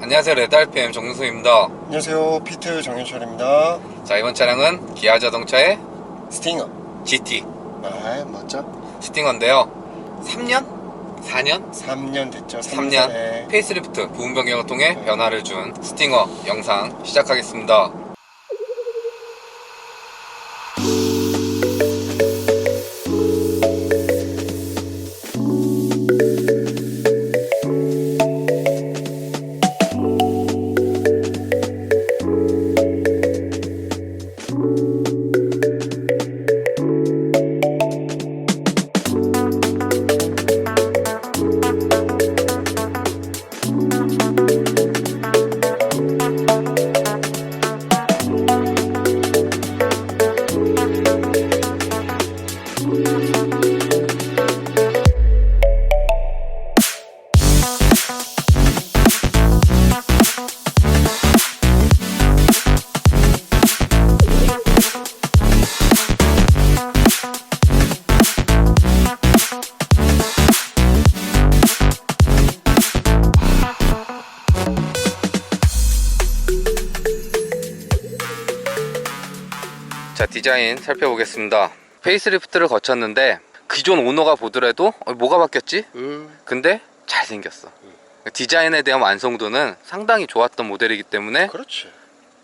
안녕하세요, 레드RPM 정윤수입니다. 안녕하세요, 피트 정윤철입니다. 자, 이번 차량은 기아 자동차의 스팅어. GT 아, 멋져. 스팅어인데요. 3년? 4년? 3년 됐죠. 3년 네. 페이스리프트 부분 변경을 통해 변화를 준 스팅어 영상 시작하겠습니다. 자, 디자인 살펴보겠습니다. 페이스리프트를 거쳤는데 기존 오너가 보더라도 뭐가 바뀌었지? 근데 잘생겼어. 디자인에 대한 완성도는 상당히 좋았던 모델이기 때문에 그렇지.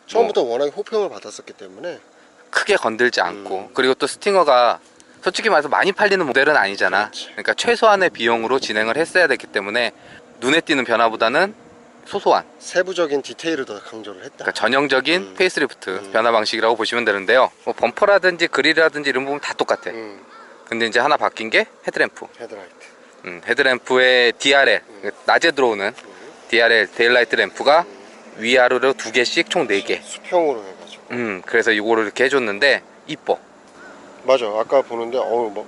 처음부터 워낙에 호평을 받았었기 때문에 크게 건들지 않고, 그리고 또 스팅어가 솔직히 말해서 많이 팔리는 모델은 아니잖아. 그렇지. 그러니까 최소한의 비용으로 진행을 했어야 됐기 때문에 눈에 띄는 변화보다는 소소한, 세부적인 디테일을 더 강조를 했다. 그러니까 전형적인 페이스리프트 변화 방식이라고 보시면 되는데요. 뭐 범퍼라든지 그릴이라든지 이런 부분 다 똑같아. 근데 이제 하나 바뀐 게 헤드램프. 헤드라이트. 헤드램프의 DRL, 낮에 들어오는 DRL 데일라이트 램프가 위아래로 2개씩 총 4개. 수평으로 해가지고. 그래서 이거를 이렇게 해줬는데 이뻐. 맞아. 아까 보는데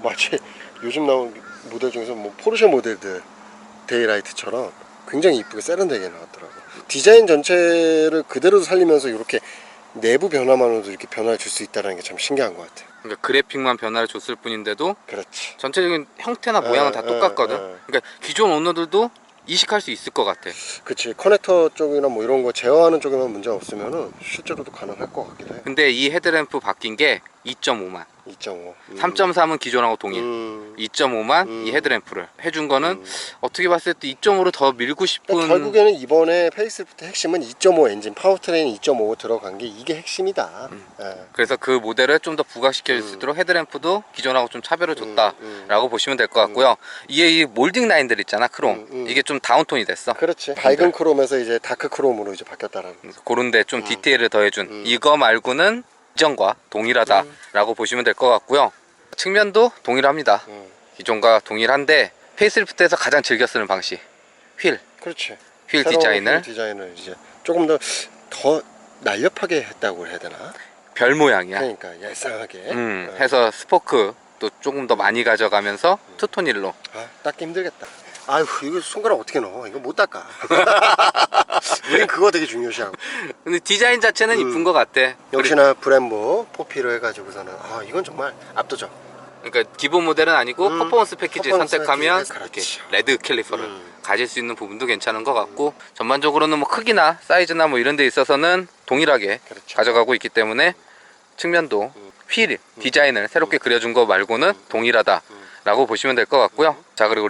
마치 요즘 나온 모델 중에서 뭐 포르쉐 모델들 데이라이트처럼 굉장히 이쁘게 세련되게 나왔더라고. 디자인 전체를 그대로 살리면서 이렇게 내부 변화만으로도 이렇게 변화를 줄 수 있다는 게 참 신기한 것 같아. 그러니까 그래픽만 변화를 줬을 뿐인데도 그렇지. 전체적인 형태나 모양은 다 똑같거든. 그러니까 기존 오너들도 이식할 수 있을 것 같아. 그치. 커넥터 쪽이나 뭐 이런 거 제어하는 쪽에만 문제가 없으면은 실제로도 가능할 것 같기도 해. 근데 이 헤드램프 바뀐 게 2.5만 2.5. 3.3은 기존하고 동일. 2.5만 이 헤드램프를 해준 거는 어떻게 봤을 때 2.5로 더 밀고 싶은. 그러니까 결국에는 이번에 페이스리프트 핵심은 2.5 엔진, 파워트레인 2.5 들어간 게 이게 핵심이다. 예. 그래서 그 모델을 좀 더 부각시킬 수 있도록 헤드램프도 기존하고 좀 차별을 줬다라고 보시면 될 것 같고요. 이게 이 몰딩 라인들 있잖아, 크롬. 이게 좀 다운톤이 됐어. 그렇지. 밝은 크롬에서 이제 다크 크롬으로 이제 바뀌었다라는. 그런데 좀 디테일을 더해준 이거 말고는 이전과 동일하다라고 보시면 될 것 같고요. 측면도 동일합니다. 기존과 동일한데 페이스리프트에서 가장 즐겨 쓰는 방식, 휠 그렇지. 휠 새로운 디자인을 휠 디자인을 이제 조금 더 날렵하게 했다고 해야 되나? 별 모양이야. 그러니까 얄쌍하게. 해서 스포크도 조금 더 많이 가져가면서 투톤일로. 아, 닦기 힘들겠다. 아유, 이거 손가락 어떻게 넣어? 이거 못 닦아. 우린 그거 되게 중요시하고. 근데 디자인 자체는 이쁜 것 같아. 역시나 브렘보 포피로 해가지고서는 이건 정말 압도적. 그러니까 기본 모델은 아니고 퍼포먼스 패키지 퍼포먼스 선택하면 패키지, 이렇게 그렇지. 레드 캘리퍼를 가질 수 있는 부분도 괜찮은 것 같고, 전반적으로는 뭐 크기나 사이즈나 뭐 이런 데 있어서는 동일하게 그렇죠. 가져가고 있기 때문에 측면도 휠 디자인을 새롭게 그려준 거 말고는 동일하다라고 보시면 될 것 같고요. 자, 그리고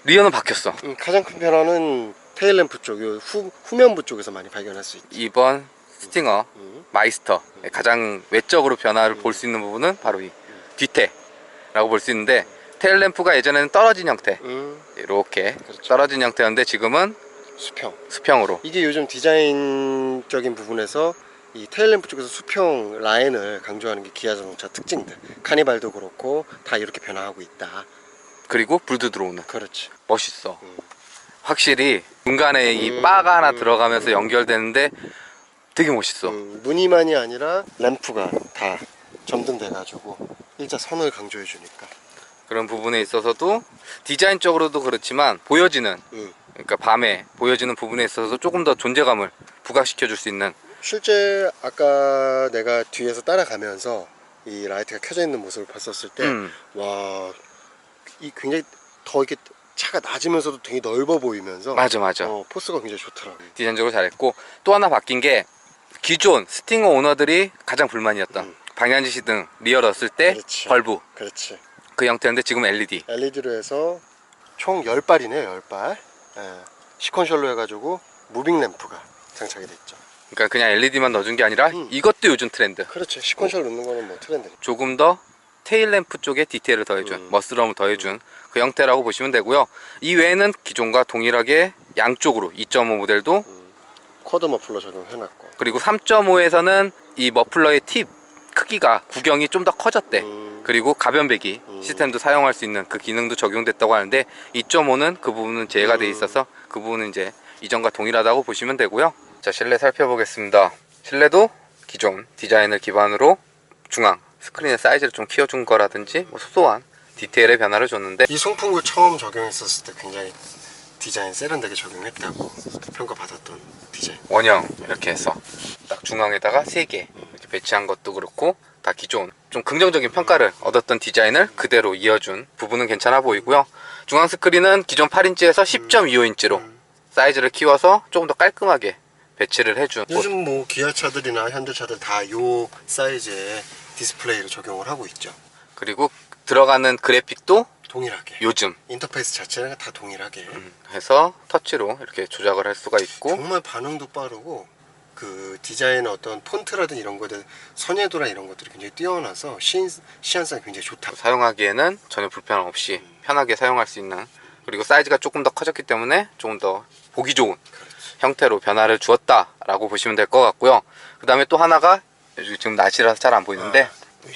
리어는 바뀌었어. 가장 큰 변화는 테일램프 쪽, 요 후면부 쪽에서 많이 발견할 수 있지. 이번 스팅어 마이스터 가장 외적으로 변화를 볼 수 있는 부분은 바로 이 뒤태라고 볼 수 있는데, 테일 램프가 예전에는 떨어진 형태, 이렇게 그렇죠. 떨어진 형태였는데 지금은 수평으로. 이게 요즘 디자인적인 부분에서 이 테일램프 쪽에서 수평 라인을 강조하는 게 기아 자동차 특징들. 카니발도 그렇고 다 이렇게 변화하고 있다. 그리고 불도 들어오는. 그렇지. 멋있어. 확실히 중간에 이 바가 하나 들어가면서 연결되는데 되게 멋있어. 무늬만이 아니라 램프가 다 점등돼 가지고 일자선을 강조해 주니까. 그런 부분에 있어서도 디자인적으로도 그렇지만 보여지는, 그러니까 밤에 보여지는 부분에 있어서 조금 더 존재감을 부각시켜 줄 수 있는. 실제 아까 내가 뒤에서 따라가면서 이 라이트가 켜져 있는 모습을 봤었을 때 와, 이 굉장히 더 이렇게 차가 낮으면서도 되게 넓어 보이면서 맞아. 포스가 굉장히 좋더라고. 디자인적으로 잘했고, 또 하나 바뀐 게 기존 스팅어 오너들이 가장 불만이었던 방향지시 등 리어 넣었을 때 그렇지. 벌브 그렇지. 그 형태인데 지금 LED. LED로 해서 총 10발이네요. 10발. 시퀀셜로 해가지고 무빙 램프가 장착이 됐죠. 그러니까 그냥 LED만 넣어준 게 아니라 이것도 요즘 트렌드. 그렇지. 시퀀셜 넣는 거는 뭐 트렌드니까. 조금 더 테일 램프 쪽에 디테일을 더해준 머스럼을 더해준 그 형태라고 보시면 되고요. 이 외에는 기존과 동일하게 양쪽으로 2.5 모델도 쿼드 머플러 적용해놨고. 그리고 3.5에서는 이 머플러의 팁 크기가 구경이 좀 더 커졌대. 그리고 가변 배기 시스템도 사용할 수 있는 그 기능도 적용됐다고 하는데 2.5는 그 부분은 제외가 돼 있어서 그 부분은 이제 이전과 동일하다고 보시면 되고요. 자, 실내 살펴보겠습니다. 실내도 기존 디자인을 기반으로 중앙 스크린의 사이즈를 좀 키워준 거라든지 뭐 소소한 디테일의 변화를 줬는데, 이 송풍구 처음 적용했었을 때 굉장히 디자인 세련되게 적용했다고 평가받았던 디자인. 원형 이렇게 해서 딱 중앙에다가 3개 이렇게 배치한 것도 그렇고 다 기존 좀 긍정적인 평가를 얻었던 디자인을 그대로 이어준 부분은 괜찮아 보이고요. 중앙 스크린은 기존 8인치에서 10.25인치로 사이즈를 키워서 조금 더 깔끔하게 배치를 해준. 요즘 뭐 기아차들이나 현대차들 다 요 사이즈의 디스플레이를 적용을 하고 있죠. 그리고 들어가는 그래픽도 동일하게. 요즘 인터페이스 자체가 다 동일하게. 해서 터치로 이렇게 조작을 할 수가 있고, 정말 반응도 빠르고 그 디자인의 어떤 폰트라든 이런 것들 선예도나 이런 것들이 굉장히 뛰어나서 시한성이 굉장히 좋다. 사용하기에는 전혀 불편 없이 편하게 사용할 수 있는, 그리고 사이즈가 조금 더 커졌기 때문에 조금 더 보기 좋은 형태로 변화를 주었다라고 보시면 될 것 같고요. 그 다음에 또 하나가 지금 낮이라서 잘 안 보이는데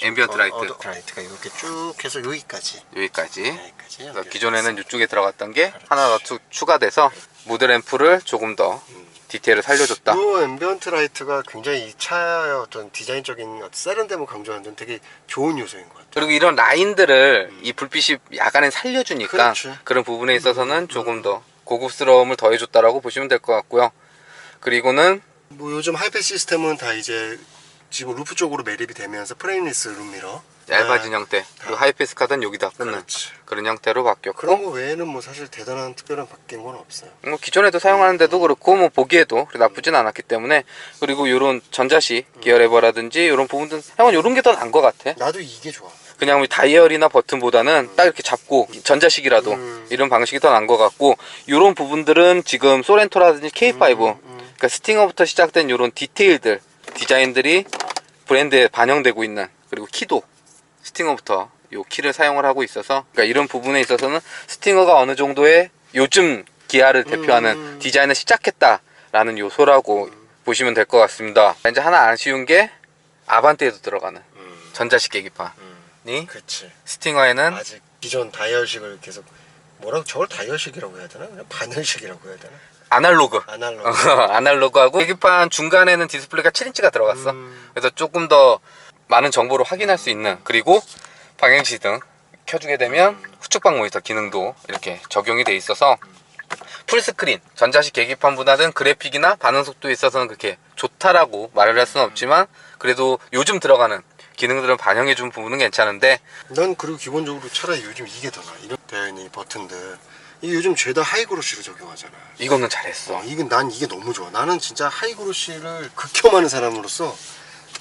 앰비언트 라이트. 라이트가 이렇게 쭉 해서 여기까지. 여기까지. 그래서 연결이 기존에는 됐어요. 이쪽에 들어갔던 게 하나 더 추가돼서 무드 램프를 조금 더 디테일을 살려줬다. 이 앰비언트 라이트가 굉장히 이 차의 어떤 디자인적인 세련됨을 강조하는 데는 되게 좋은 요소인 것 같아요. 그리고 이런 라인들을 이 불빛이 야간에 살려주니까 그렇지. 그런 부분에 있어서는 조금 더 고급스러움을 더해줬다라고 보시면 될 것 같고요. 그리고는 뭐 요즘 하이패스 시스템은 다 이제 지금 루프 쪽으로 매립이 되면서 프레임리스 룸미러 얇아진 형태, 그리고 하이패스 카드는 여기다 꽂는 그렇지. 그런 형태로 바뀌었고, 그런 거 외에는 뭐 사실 대단한 특별한 바뀐 건 없어요. 뭐 기존에도 사용하는데도 그렇고 뭐 보기에도 나쁘진 않았기 때문에, 그리고 이런 전자식 기어 레버라든지 이런 부분들은 형은 이런 게 더 나은 것 같아. 나도 이게 좋아. 그냥 우리 다이얼이나 버튼보다는 딱 이렇게 잡고 전자식이라도 이런 방식이 더 나은 것 같고, 이런 부분들은 지금 소렌토라든지 K5 그러니까 스팅어부터 시작된 이런 디테일들 디자인들이 브랜드에 반영되고 있는, 그리고 키도 스팅어부터 요 키를 사용을 하고 있어서, 그러니까 이런 부분에 있어서는 스팅어가 어느 정도의 요즘 기아를 대표하는 디자인을 시작했다라는 요소라고 보시면 될 것 같습니다. 이제 하나 아쉬운 게 아반떼에도 들어가는 전자식 계기판이 그렇지. 스팅어에는 아직 기존 다이얼식을 계속 뭐라고 저걸 다이얼식이라고 해야 되나? 그냥 바늘식이라고 해야 되나? 아날로그 아날로그. 아날로그하고 계기판 중간에는 디스플레이가 7인치가 들어갔어. 그래서 조금 더 많은 정보를 확인할 수 있는, 그리고 방향지 등 켜주게 되면 후측방 모니터 기능도 이렇게 적용이 돼 있어서 풀스크린 전자식 계기판보다는 그래픽이나 반응 속도에 있어서는 그렇게 좋다라고 말을 할 수는 없지만, 그래도 요즘 들어가는 기능들은 반영해준 부분은 괜찮은데, 난 그리고 기본적으로 차라리 요즘 이게 더 나아. 이런 되어 있는 이 버튼들. 이게 요즘 죄다 하이그로시로 적용하잖아. 이거는 잘했어. 난 이게 너무 좋아. 나는 진짜 하이그로시를 극혐하는 사람으로서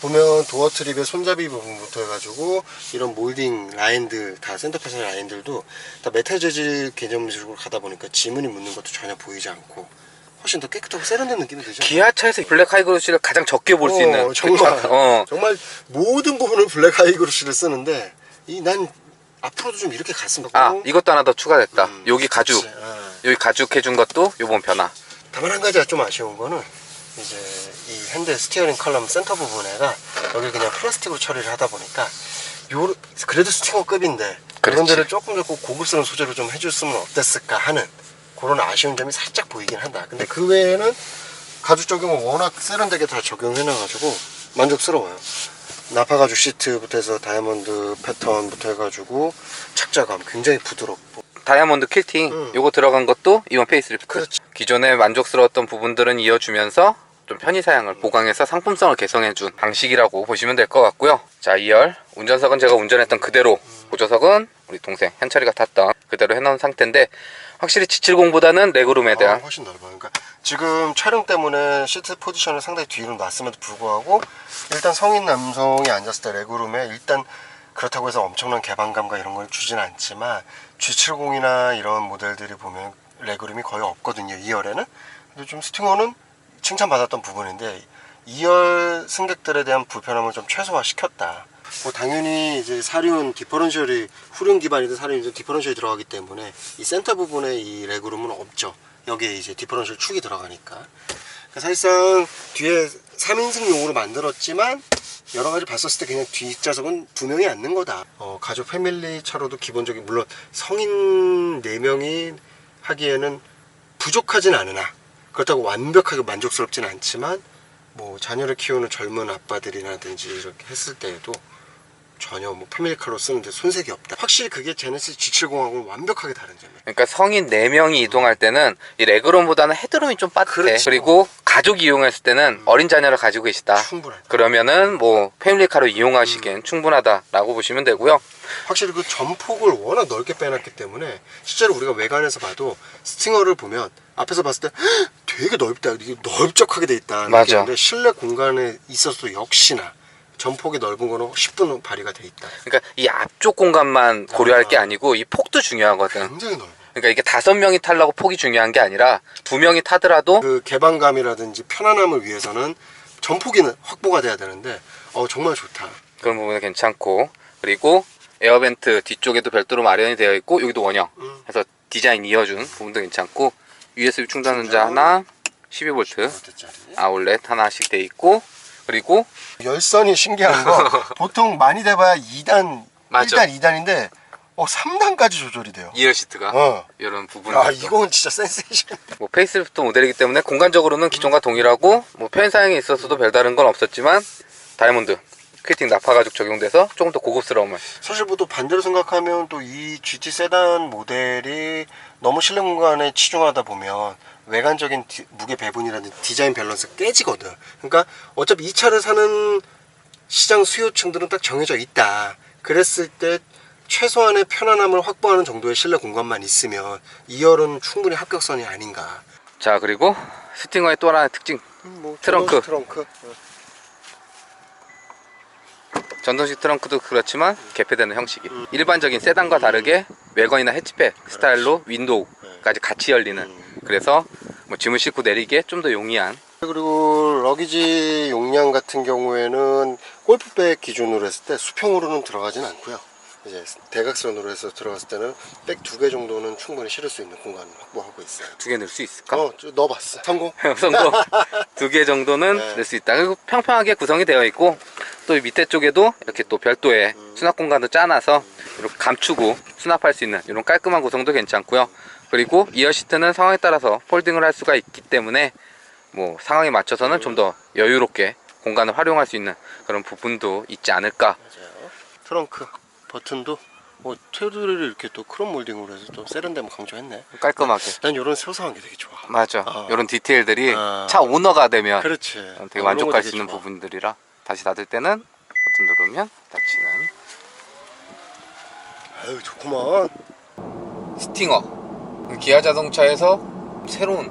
보면 도어 트립의 손잡이 부분부터 해가지고 이런 몰딩 라인들 다 센터페셜 라인들도 다 메탈 재질 개념식으로 가다 보니까 지문이 묻는 것도 전혀 보이지 않고 훨씬 더 깨끗하고 세련된 느낌이 들죠. 기아차에서 블랙 하이그로시를 가장 적게 볼 수 있는 정말 정말 모든 부분을 블랙 하이그로시를 쓰는데 난 앞으로도 좀 이렇게 갔으면 좋겠고. 이것도 하나 더 추가됐다. 여기 가죽, 그치. 여기 가죽 해준 것도 요번 변화. 다만 한 가지가 좀 아쉬운 거는 이제 이 핸들 스티어링 컬럼 센터 부분에가 여기 그냥 플라스틱으로 처리를 하다 보니까 그래도 스팅어급인데 그런 그렇지. 데를 조금 고급스러운 소재로 좀 해줬으면 어땠을까 하는 그런 아쉬운 점이 살짝 보이긴 한다. 근데 그 외에는 가죽 적용은 워낙 세련되게 다 적용해놔가지고 만족스러워요. 나파 가죽 시트부터 해서 다이아몬드 패턴부터 해가지고 착자감 굉장히 부드럽고. 다이아몬드 퀼팅 요거 들어간 것도 이번 페이스리프트. 그렇지. 기존에 만족스러웠던 부분들은 이어주면서 좀 편의 사양을 보강해서 상품성을 개선해준 방식이라고 보시면 될 것 같고요. 자, 2열 운전석은 제가 운전했던 그대로 보조석은 우리 동생 현철이가 탔던 그대로 해놓은 상태인데 확실히 G70보다는 레그룸에 대한 훨씬 넓어. 그러니까 지금 촬영 때문에 시트 포지션을 상당히 뒤로 놨음에도 불구하고 일단 성인 남성이 앉았을 때 레그룸에 일단 그렇다고 해서 엄청난 개방감과 이런 걸 주진 않지만 G70이나 이런 모델들이 보면 레그룸이 거의 없거든요. 2열에는. 근데 좀 스팅어는 칭찬받았던 부분인데 2열 승객들에 대한 불편함을 좀 최소화시켰다. 뭐 당연히 이제 사륜 디퍼런셜이 후륜 기반이든 사륜이든 디퍼런셜이 들어가기 때문에 이 센터 부분에 이 레그룸은 없죠. 여기에 이제 디퍼런셜 축이 들어가니까. 그러니까 사실상 뒤에 3인승용으로 만들었지만 여러 가지 봤었을 때 그냥 뒷좌석은 2명이 앉는 거다. 가족 패밀리 차로도 기본적인 물론 성인 4명이 하기에는 부족하진 않으나 그렇다고 완벽하게 만족스럽진 않지만 뭐 자녀를 키우는 젊은 아빠들이라든지 이렇게 했을 때에도 전혀 뭐 패밀리카로 쓰는데 손색이 없다. 확실히 그게 제네시스 G70하고는 완벽하게 다른 점이에요. 그러니까 성인 4명이 이동할 때는 이 레그룸보다는 헤드룸이 좀 빠듯해. 그렇죠. 그리고 가족이 이용했을 때는 어린 자녀를 가지고 계시다. 충분하다. 그러면은 뭐 패밀리카로 이용하시기엔 충분하다라고 보시면 되고요. 확실히 그 전폭을 워낙 넓게 빼놨기 때문에 실제로 우리가 외관에서 봐도 스팅어를 보면 앞에서 봤을 때 "헉, 되게 넓다. 이게 넓적하게 돼 있다. 맞아. 근데 실내 공간에 있어서도 역시나 전폭이 넓은 거는 10분 발휘가 돼 있다. 그러니까 이 앞쪽 공간만 고려할 게 아니고 이 폭도 중요하거든. 굉장히 넓어. 그러니까 이게 5명이 타려고 폭이 중요한 게 아니라 2명이 타더라도 그 개방감이라든지 편안함을 위해서는 전폭이 확보가 돼야 되는데 정말 좋다. 그런 부분은 괜찮고, 그리고 에어벤트 뒤쪽에도 별도로 마련이 되어 있고 여기도 원형 해서 디자인 이어준 부분도 괜찮고 USB 충전전자 하나 12V 아울렛 하나씩 돼 있고, 그리고 열선이 신기한 거 보통 많이 돼봐야 2단 맞아. 1단 2단인데 3단까지 조절이 돼요. 2열 시트가 어. 이런 부분. 야 이건 진짜 센세이션. 뭐 페이스리프트 모델이기 때문에 공간적으로는 기존과 동일하고 뭐 표현 사양에 있어서도 별다른 건 없었지만 다이아몬드 퀼팅 나파 가죽 적용돼서 조금 더 고급스러움을. 사실 뭐 또 반대로 생각하면 또 이 GT 세단 모델이 너무 실내 공간에 치중하다 보면 외관적인 무게 배분이라든지 디자인 밸런스가 깨지거든. 그러니까 어차피 이 차를 사는 시장 수요층들은 딱 정해져 있다. 그랬을 때 최소한의 편안함을 확보하는 정도의 실내 공간만 있으면 2열은 충분히 합격선이 아닌가. 자, 그리고 스팅어의 또 하나의 특징, 트렁크. 전동식 트렁크도 그렇지만 개폐되는 형식이 일반적인 세단과 다르게 외관이나 해치백 스타일로 윈도우까지 같이 열리는, 그래서 뭐 짐을 싣고 내리기에 좀 더 용이한. 그리고 러기지 용량 같은 경우에는 골프백 기준으로 했을 때 수평으로는 들어가진 않고요. 이제 대각선으로 해서 들어갔을 때는 백 2개 정도는 충분히 실을 수 있는 공간을 확보하고 있어요. 2개 넣을 수 있을까? 넣어봤어. 성공. 성공. 2개 정도는 네. 넣을 수 있다. 그리고 평평하게 구성이 되어 있고 또 밑에 쪽에도 이렇게 또 별도의 수납 공간도 짜놔서 이렇게 감추고 수납할 수 있는 이런 깔끔한 구성도 괜찮고요. 그리고 이어 시트는 상황에 따라서 폴딩을 할 수가 있기 때문에 뭐 상황에 맞춰서는 좀 더 여유롭게 공간을 활용할 수 있는 그런 부분도 있지 않을까. 맞아요. 트렁크 버튼도 테두리를 이렇게 또 크롬 몰딩으로 해서 또 세련됨을 강조했네. 깔끔하게. 난 이런 소소한 게 되게 좋아. 맞아. 이런 디테일들이 어. 차 오너가 되면 그렇지. 되게 이런 만족할 거 수 되게 있는 좋아. 부분들이라. 다시 닫을 때는 버튼 누르면 닫히는 아유 좋구만. 스팅어. 기아 자동차에서 새로운,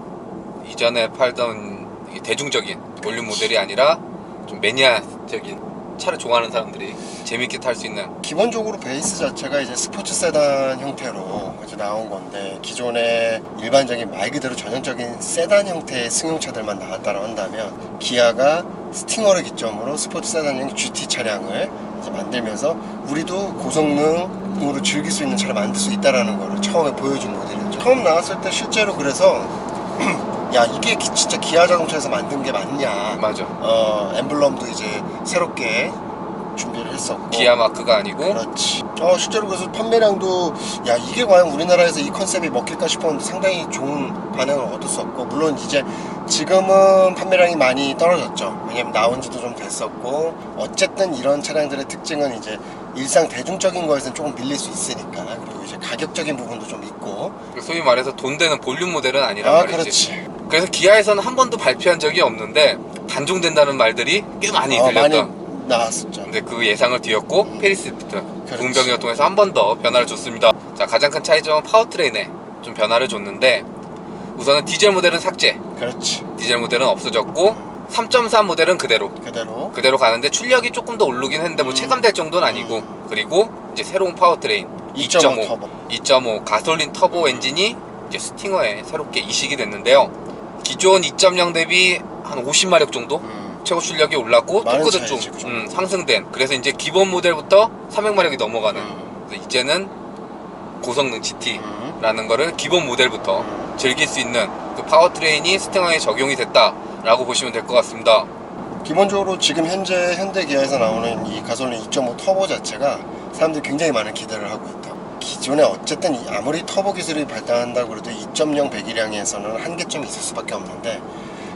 이전에 팔던 이 대중적인 볼륨 모델이 아니라 좀 매니아적인, 차를 좋아하는 사람들이 재밌게 탈 수 있는. 기본적으로 베이스 자체가 이제 스포츠 세단 형태로 이제 나온 건데, 기존의 일반적인 말 그대로 전형적인 세단 형태의 승용차들만 나왔다고 한다면 기아가 스팅어를 기점으로 스포츠 세단형 GT 차량을 이제 만들면서 우리도 고성능으로 즐길 수 있는 차를 만들 수 있다라는 거를 처음에 보여준 모델이었죠. 처음 나왔을 때 실제로 그래서 야 이게 진짜 기아 자동차에서 만든 게 맞냐. 맞아. 엠블럼도 이제 새롭게 준비를 했었고. 기아 마크가 아니고. 그렇지. 실제로 그래서 판매량도 야 이게 과연 우리나라에서 이 컨셉이 먹힐까 싶었는데 상당히 좋은 반응을 얻었었고, 물론 이제 지금은 판매량이 많이 떨어졌죠. 왜냐면 나온 지도 좀 됐었고, 어쨌든 이런 차량들의 특징은 이제 일상 대중적인 거에서는 조금 밀릴 수 있으니까, 그리고 이제 가격적인 부분도 좀 있고. 소위 말해서 돈 되는 볼륨 모델은 아니란 말이지. 그렇지. 그래서 기아에서는 한 번도 발표한 적이 없는데 단종된다는 말들이 꽤 많이 들렸던. 많이 나왔었죠. 근데 그 예상을 뒤엎고 페이스리프트 그렇지. 부분 변경을 통해서 한 번 더 변화를 줬습니다. 자, 가장 큰 차이점은 파워트레인에 좀 변화를 줬는데, 우선은 디젤 모델은 삭제, 그렇지. 디젤 모델은 없어졌고 3.3 모델은 그대로 가는데 출력이 조금 더 오르긴 했는데 뭐 체감될 정도는 아니고, 그리고 이제 새로운 파워트레인 2.5 터보. 2.5 가솔린 터보 엔진이 이제 스팅어에 새롭게 이식이 됐는데요. 기존 2.0 대비 한 50마력 정도 최고 출력이 올랐고 많은 토크도 차이지, 그 좀 정도. 상승된, 그래서 이제 기본 모델부터 300마력이 넘어가는, 그래서 이제는 고성능 GT라는 거를 기본 모델부터 즐길 수 있는 그 파워트레인이 스팅어에 적용이 됐다라고 보시면 될 것 같습니다. 기본적으로 지금 현재 현대기아에서 나오는 이 가솔린 2.5 터보 자체가 사람들이 굉장히 많은 기대를 하고 있다. 기존에 어쨌든 아무리 터보 기술이 발달한다고 그래도 2.0 배기량에서는 한계점이 있을 수밖에 없는데,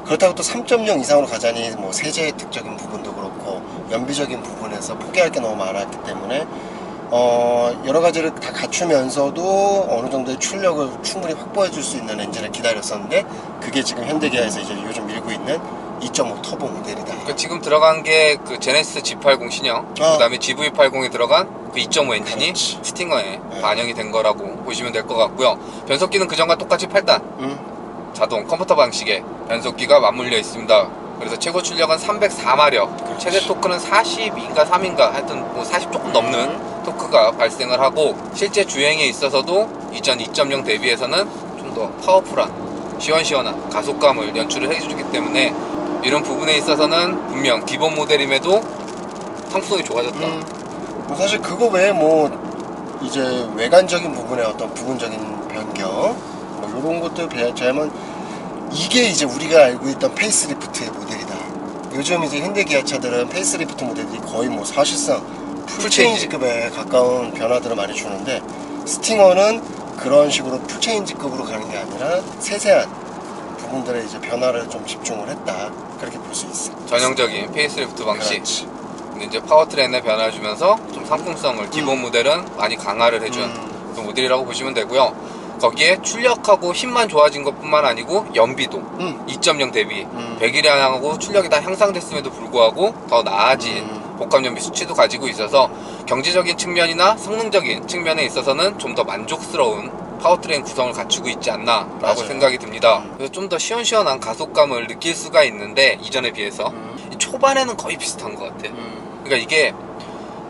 그렇다고 또 3.0 이상으로 가자니 뭐 세제 혜택적인 부분도 그렇고 연비적인 부분에서 포기할 게 너무 많았기 때문에 여러 가지를 다 갖추면서도 어느 정도의 출력을 충분히 확보해 줄 수 있는 엔진을 기다렸었는데, 그게 지금 현대기아에서 이제 요즘 밀고 있는 2.5 터보 모델이다. 그러니까 지금 들어간 게 그 제네시스 G80 신형, 그 다음에 GV80에 들어간 그 2.5 엔진이 그렇지. 스팅어에 네. 반영이 된 거라고 보시면 될 것 같고요. 변속기는 그전과 똑같이 8단 자동 컴퓨터 방식의 변속기가 맞물려 있습니다. 그래서 최고 출력은 304마력, 최대 토크는 42인가 3인가 하여튼 뭐 40 조금 넘는 토크가 발생을 하고, 실제 주행에 있어서도 이전 2.0 대비해서는 좀 더 파워풀한 시원시원한 가속감을 연출을 해주기 때문에 이런 부분에 있어서는 분명 기본 모델임에도 상품성이 좋아졌다. 뭐 사실 그거 외에 뭐 이제 외관적인 부분의 어떤 부분적인 변경 뭐 이런 것들 제하면 이게 이제 우리가 알고 있던 페이스리프트의 모델이다. 요즘 이제 현대기아 차들은 페이스리프트 모델이 거의 뭐 사실상 풀체인지급에 가까운 변화들을 많이 주는데, 스팅어는 그런 식으로 풀체인지급으로 가는 게 아니라 세세한 부분들에 이제 변화를 좀 집중을 했다, 그렇게 볼 수 있어. 전형적인 페이스리프트 방식. 그렇지. 근데 이제 파워트레인에 변화를 주면서 좀 상품성을 기본 모델은 많이 강화를 해준 그 모델이라고 보시면 되고요. 거기에 출력하고 힘만 좋아진 것뿐만 아니고 연비도 2.0 대비 배기량하고 출력이 다 향상됐음에도 불구하고 더 나아진 복합 연비 수치도 가지고 있어서 경제적인 측면이나 성능적인 측면에 있어서는 좀 더 만족스러운 파워트레인 구성을 갖추고 있지 않나 라고 맞아요. 생각이 듭니다. 그래서 좀 더 시원시원한 가속감을 느낄 수가 있는데, 이전에 비해서 초반에는 거의 비슷한 것 같아. 그러니까 이게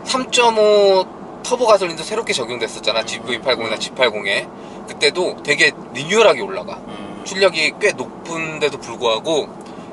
3.5 터보 가솔린도 새롭게 적용됐었잖아, GV80이나 G80에. 그때도 되게 리뉴얼하게 올라가. 출력이 꽤 높은데도 불구하고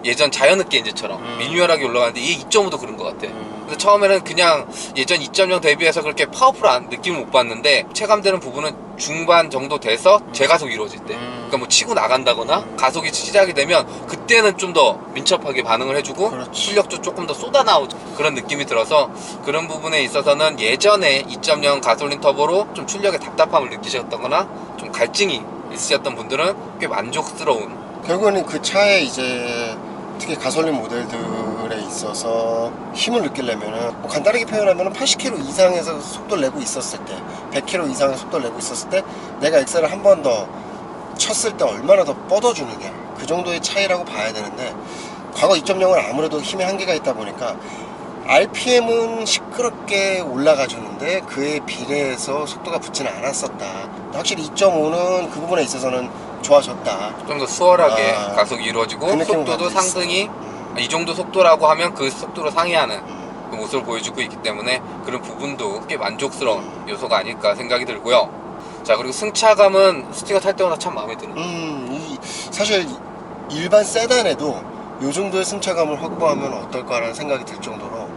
예전 자연흡기 엔진처럼 리뉴얼하게 올라가는데, 이 2.5도 그런 것 같아. 그래서 처음에는 그냥 예전 2.0 대비해서 그렇게 파워풀한 느낌을 못 받는데, 체감되는 부분은 중반 정도 돼서 재가속이 이루어질 때, 그러니까 뭐 치고 나간다거나 가속이 시작이 되면 그때는 좀 더 민첩하게 반응을 해주고, 그렇지. 출력도 조금 더 쏟아나오죠. 그런 느낌이 들어서 그런 부분에 있어서는 예전에 2.0 가솔린 터보로 좀 출력에 답답함을 느끼셨다거나 좀 갈증이 있으셨던 분들은 꽤 만족스러운. 결국에는 그 차에 이제 특히 가솔린 모델들에 있어서 힘을 느끼려면은 뭐 간단하게 표현하면 80km 이상에서 속도를 내고 있었을 때, 100km 이상의 속도를 내고 있었을 때 내가 엑셀을 한 번 더 쳤을 때 얼마나 더 뻗어주느냐, 그 정도의 차이라고 봐야 되는데, 과거 2.0은 아무래도 힘의 한계가 있다 보니까 RPM은 시끄럽게 올라가 주는데 그에 비례해서 속도가 붙지는 않았었다. 확실히 2.5는 그 부분에 있어서는 좋아졌다. 좀 더 수월하게 가속이 이루어지고 그 느낌을 속도도 갖고 있어. 상승이 이 정도 속도라고 하면 그 속도로 상회하는 그 모습을 보여주고 있기 때문에 그런 부분도 꽤 만족스러운 요소가 아닐까 생각이 들고요. 자, 그리고 승차감은 스팅어 탈 때마다 참 마음에 드는. 사실 일반 세단에도 요 정도의 승차감을 확보하면 어떨까라는 생각이 들 정도로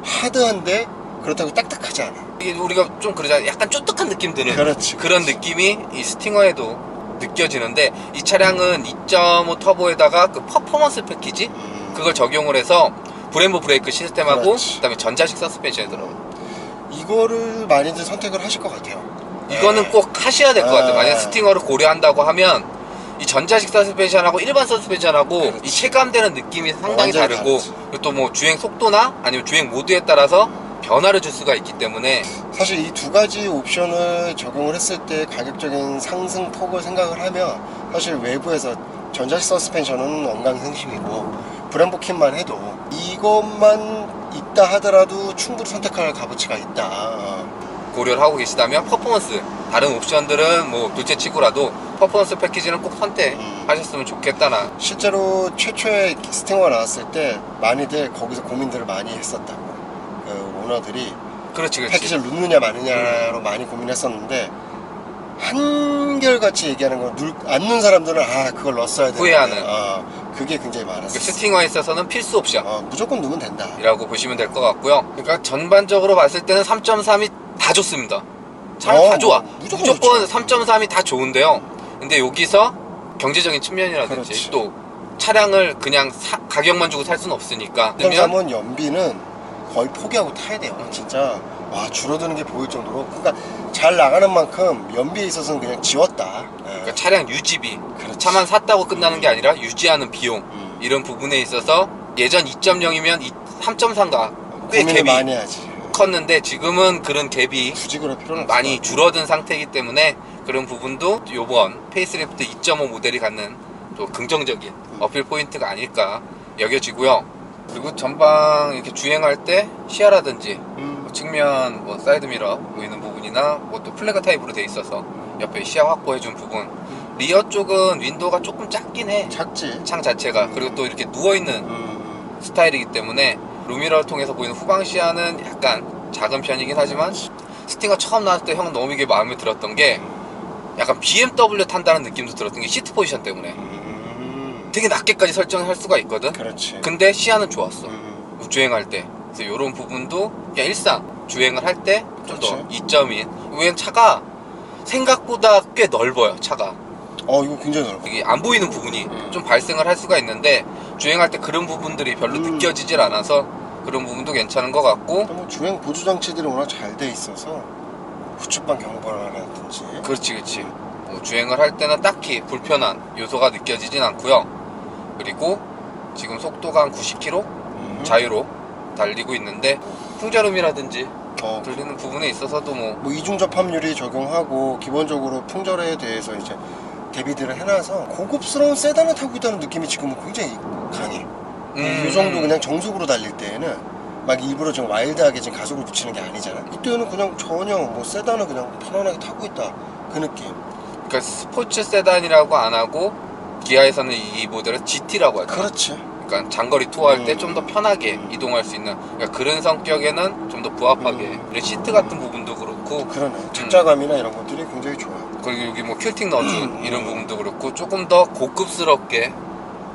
하드한데 그렇다고 딱딱하지 않아. 이게 우리가 좀 그러잖아, 약간 쫀득한 느낌 드는. 그렇지. 그런 느낌이 이 스팅어에도 느껴지는데, 이 차량은 2.5 터보에다가 그 퍼포먼스 패키지 그걸 적용을 해서 브레임보 브레이크 시스템하고 그렇지. 그다음에 전자식 서스펜션이 들어가요. 이거를 많이들 선택을 하실 것 같아요. 이거는 꼭 하셔야 될 것 같아요. 만약 네. 스팅어를 고려한다고 하면 이 전자식 서스펜션하고 일반 서스펜션하고 그렇지. 이 체감되는 느낌이 상당히 완전히 다르고, 다르지. 그리고 또 뭐 주행 속도나 아니면 주행 모드에 따라서 변화를 줄 수가 있기 때문에 사실 이 두 가지 옵션을 적용을 했을 때 가격적인 상승 폭을 생각을 하면 사실 외부에서 전자식 서스펜션은 언강생심이고 브렘보 kit만 해도 이것만 있다 하더라도 충분히 선택할 값어치가 있다. 고려를 하고 계시다면 퍼포먼스 다른 옵션들은 뭐 둘째치고라도 퍼포먼스 패키지는 꼭 선택하셨으면 좋겠다나. 실제로 최초의 스팅어가 나왔을 때 많이들 거기서 고민들을 많이 했었다고. 그 오너들이 그렇지. 패키지를 넣느냐 마느냐로 많이 고민했었는데 한결같이 얘기하는 건 안 넣은 사람들은 그걸 넣었어야 되는데 후회하는. 그게 굉장히 많았어요. 스팅어에 있어서는 필수 옵션 무조건 넣으면 된다. 이라고 보시면 될 것 같고요. 그러니까 전반적으로 봤을 때는 3.3이 다 좋습니다. 차는 다 좋아. 무조건 3.3이 다 좋은데요. 근데 여기서 경제적인 측면이라든지 그렇지. 또 차량을 그냥 가격만 주고 살 수는 없으니까. 3.3원 연비는 거의 포기하고 타야 돼요. 진짜 줄어드는 게 보일 정도로. 그러니까 잘 나가는 만큼 연비에 있어서는 그냥 지웠다. 그러니까 차량 유지비, 그렇지. 차만 샀다고 끝나는 게 아니라 유지하는 비용 이런 부분에 있어서 예전 2.0이면 3.3가 꽤 고민을 갭이 많이 하지. 컸는데 지금은 그런 갭이 굳이 그럴 필요는 없어. 많이 줄어든 상태이기 때문에 그런 부분도 요번 페이스리프트 2.5 모델이 갖는 또 긍정적인 어필 포인트가 아닐까 여겨지고요. 그리고 전방 이렇게 주행할 때 시야라든지 측면 뭐 사이드미러 보이는 부분이나 뭐 또 플래그 타입으로 돼 있어서 옆에 시야 확보해준 부분. 리어 쪽은 윈도우가 조금 작긴 해. 작지. 창 자체가. 그리고 또 이렇게 누워있는 스타일이기 때문에 루미러를 통해서 보이는 후방 시야는 약간 작은 편이긴 하지만 스팅어 처음 나왔을 때 형 너무 이게 마음에 들었던 게 약간 BMW 탄다는 느낌도 들었던 게 시트 포지션 때문에 되게 낮게까지 설정할 수가 있거든. 그렇지. 근데 시야는 좋았어. 주행할 때. 그래서 이런 부분도 그냥 일상 주행을 할 때 좀 더 그렇지. 이점인. 왜냐면 차가 생각보다 꽤 넓어요. 차가 이거 굉장히 넓어. 이게 안 보이는 부분이 좀 발생을 할 수가 있는데 주행할 때 그런 부분들이 별로 느껴지질 않아서 그런 부분도 괜찮은 것 같고. 뭐 주행 보조 장치들이 워낙 잘 돼 있어서 후측방 경보라든지. 그렇지. 뭐 주행을 할 때는 딱히 불편한 요소가 느껴지진 않고요. 그리고 지금 속도가 한 90km 자유로 달리고 있는데 풍절음이라든지 들리는 부분에 있어서도 뭐 이중 접합률이 적용하고 기본적으로 풍절에 대해서 이제 대비들을 해놔서 고급스러운 세단을 타고 있다는 느낌이 지금은 굉장히 강해. 이 정도 그냥 정속으로 달릴 때에는 막 일부러 좀 와일드하게 지금 가속을 붙이는 게 아니잖아. 이때는 그냥 전혀 뭐 세단을 그냥 편안하게 타고 있다 그 느낌. 그러니까 스포츠 세단이라고 안 하고 기아에서는 이 모델을 GT라고 하죠. 그렇지. 그러니까 장거리 투어할 때 좀 더 편하게 이동할 수 있는, 그러니까 그런 성격에는 좀 더 부합하게. 그리고 시트 같은 부분도 그렇고. 그러네. 착자감이나 이런 것들이 굉장히 좋아요. 그리고 여기 뭐 퀼팅 넣어준 이런 부분도 그렇고 조금 더 고급스럽게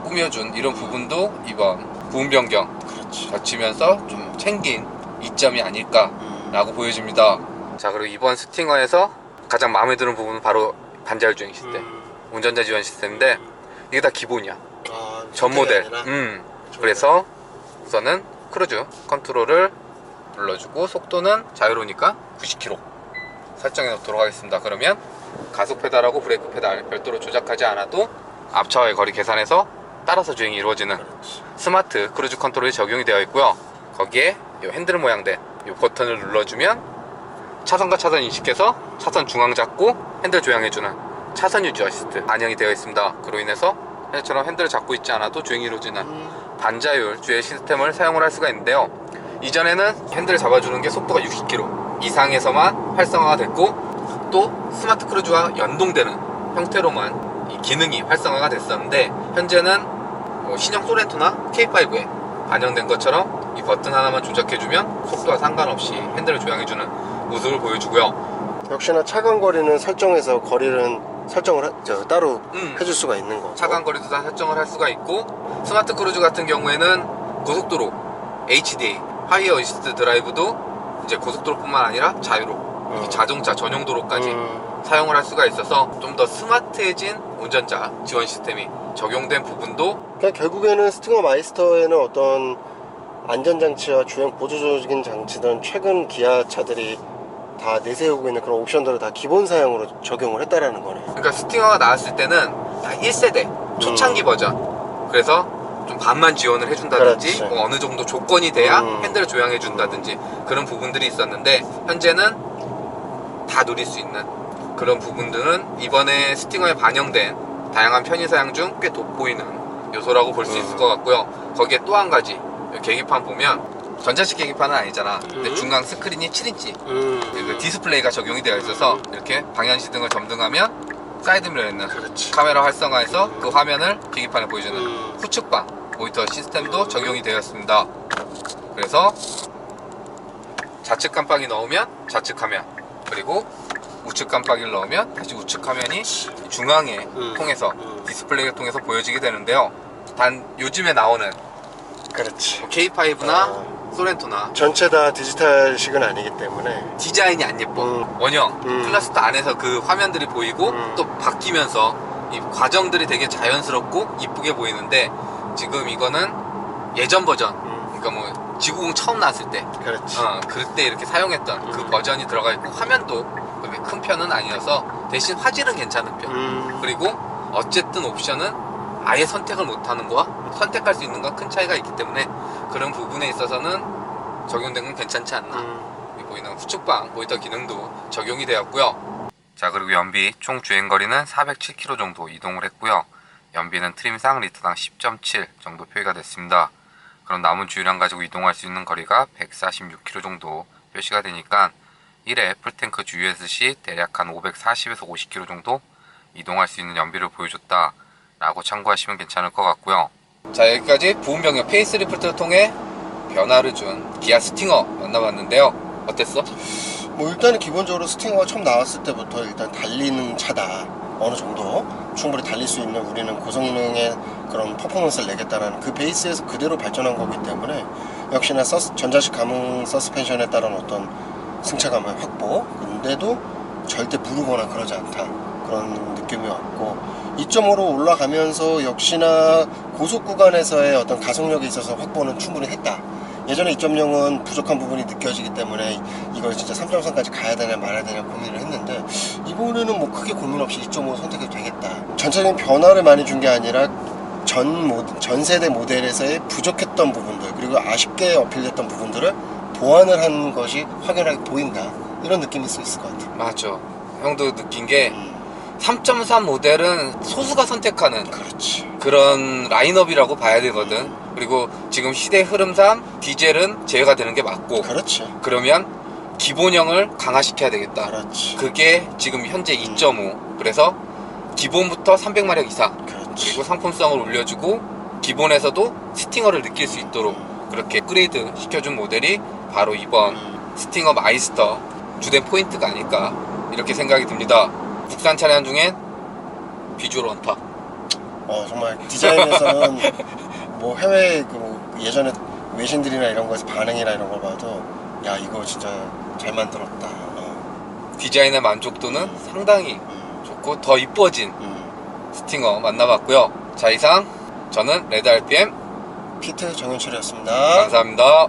꾸며준 이런 부분도 이번 부분 변경 그렇지. 거치면서 좀 챙긴 이점이 아닐까라고 보여집니다. 자, 그리고 이번 스팅어에서 가장 마음에 드는 부분은 바로 반자율 주행 시스템, 운전자 지원 시스템인데 이게 다 기본이야. 전 모델. 그래서 우선은 크루즈 컨트롤을 눌러주고 속도는 자유로우니까 90km 설정해 놓도록 하겠습니다. 그러면 가속 페달하고 브레이크 페달 별도로 조작하지 않아도 앞차와의 거리 계산해서 따라서 주행이 이루어지는 스마트 크루즈 컨트롤이 적용이 되어 있고요. 거기에 이 핸들 모양된 이 버튼을 눌러주면 차선과 차선 인식해서 차선 중앙 잡고 핸들 조향해주는 차선 유지 어시스트 반영이 되어 있습니다. 그로 인해서 현재처럼 핸들을 잡고 있지 않아도 주행이 이루어지는 반자율 주행 시스템을 사용을 할 수가 있는데요. 이전에는 핸들을 잡아주는 게 속도가 60km 이상에서만 활성화가 됐고 또 스마트 크루즈와 연동되는 형태로만 이 기능이 활성화가 됐었는데 현재는 뭐 신형 소렌토나 K5에 반영된 것처럼 이 버튼 하나만 조작해주면 속도와 상관없이 핸들을 조향해주는 모습을 보여주고요. 역시나 차간 거리는 설정해서 거리는 설정을 따로 해줄 수가 있는 거고, 차간 거리도 다 설정을 할 수가 있고 스마트 크루즈 같은 경우에는 고속도로 HDA 하이 어시스트 드라이브도 이제 고속도로뿐만 아니라 자유로 자동차 전용 도로까지 사용을 할 수가 있어서 좀 더 스마트해진 운전자 지원 시스템이 적용된 부분도. 그러니까 결국에는 스팅어 마이스터에는 어떤 안전장치와 주행 보조적인 장치들은 최근 기아 차들이 다 내세우고 있는 그런 옵션들을 다 기본 사양으로 적용을 했다라는 거네. 그러니까 스팅어가 나왔을 때는 다 1세대 초창기 버전, 그래서 좀 반만 지원을 해준다든지 그렇지. 뭐 어느 정도 조건이 돼야 핸들을 조향해준다든지 그런 부분들이 있었는데 현재는 다 누릴 수 있는 그런 부분들은 이번에 스팅어에 반영된 다양한 편의사양 중 꽤 돋보이는 요소라고 볼 수 있을 것 같고요. 거기에 또 한 가지 계기판 보면 전자식 계기판은 아니잖아. 근데 중앙 스크린이 7인치 그 디스플레이가 적용이 되어 있어서 이렇게 방향시등을 점등하면 사이드미러에 그렇지. 카메라 활성화해서 그 화면을 계기판에 보여주는 후측방 모니터 시스템도 적용이 되었습니다. 그래서 좌측 깜빡이 넣으면 좌측 화면, 그리고 우측 깜빡이를 넣으면 다시 우측 화면이 중앙에 통해서 디스플레이를 통해서 보여지게 되는데요. 단 요즘에 나오는 그렇지. K5나 소렌토나 전체 다 디지털식은 아니기 때문에 디자인이 안 예뻐. 원형 클러스터 안에서 그 화면들이 보이고 또 바뀌면서 이 과정들이 되게 자연스럽고 이쁘게 보이는데, 지금 이거는 예전 버전, 그러니까 뭐 지구공 처음 나왔을 때 그렇지. 그때 이렇게 사용했던 그 버전이 들어가 있고, 화면도 그렇게 큰 편은 아니어서 대신 화질은 괜찮은 편. 그리고 어쨌든 옵션은 아예 선택을 못하는 거와 선택할 수 있는 건 큰 차이가 있기 때문에 그런 부분에 있어서는 적용된 건 괜찮지 않나. 여기 보이는 후측방 모니터 기능도 적용이 되었고요. 자, 그리고 연비 총 주행거리는 407km 정도 이동을 했고요. 연비는 트림상 리터당 10.7 정도 표기가 됐습니다. 그럼 남은 주유량 가지고 이동할 수 있는 거리가 146km 정도 표시가 되니까 1회 풀탱크 주유했을 시 대략 한 540에서 50km 정도 이동할 수 있는 연비를 보여줬다 라고 참고하시면 괜찮을 것 같고요. 자, 여기까지 부분 변경 페이스리프트를 통해 변화를 준 기아 스팅어 만나봤는데요. 어땠어? 뭐 일단은 기본적으로 스팅어가 처음 나왔을 때부터 일단 달리는 차다. 어느 정도 충분히 달릴 수 있는, 우리는 고성능의 그런 퍼포먼스를 내겠다는 그 베이스에서 그대로 발전한 거기 때문에 역시나 전자식 감응 서스펜션에 따른 어떤 승차감의 확보, 근데도 절대 무르거나 그러지 않다, 그런 느낌이 왔고, 2.5로 올라가면서 역시나 고속 구간에서의 어떤 가속력에 있어서 확보는 충분히 했다. 예전에 2.0은 부족한 부분이 느껴지기 때문에 이걸 진짜 3.3까지 가야 되냐 말아야 되냐 고민을 했는데, 이번에는 뭐 크게 고민 없이 2.5 선택해도 되겠다. 전체적인 변화를 많이 준 게 아니라 전 세대 모델에서의 부족했던 부분들, 그리고 아쉽게 어필됐던 부분들을 보완을 한 것이 확연하게 보인다, 이런 느낌일 수 있을 것 같아. 맞아. 형도 느낀 게 3.3 모델은 소수가 선택하는 그렇지. 그런 라인업이라고 봐야 되거든. 그리고 지금 시대 흐름상 디젤은 제외가 되는 게 맞고, 그렇지. 그러면 기본형을 강화시켜야 되겠다. 그렇지. 그게 지금 현재 2.5. 그래서 기본부터 300마력 이상, 그렇지. 그리고 상품성을 올려주고 기본에서도 스팅어를 느낄 수 있도록 그렇게 업그레이드 시켜준 모델이 바로 이번 스팅어 마이스터 주된 포인트가 아닐까, 이렇게 생각이 듭니다. 국산 차량 중엔 비주얼 원탑. 정말 디자인에서는 뭐 해외 예전에 외신들이나 이런 거에서 반응이나 이런 걸 봐도 야, 이거 진짜 잘 만들었다. 디자인의 만족도는 상당히 좋고 더 이뻐진 스팅어 만나봤고요. 자, 이상 저는 레드 RPM 피트 정현철이었습니다. 감사합니다.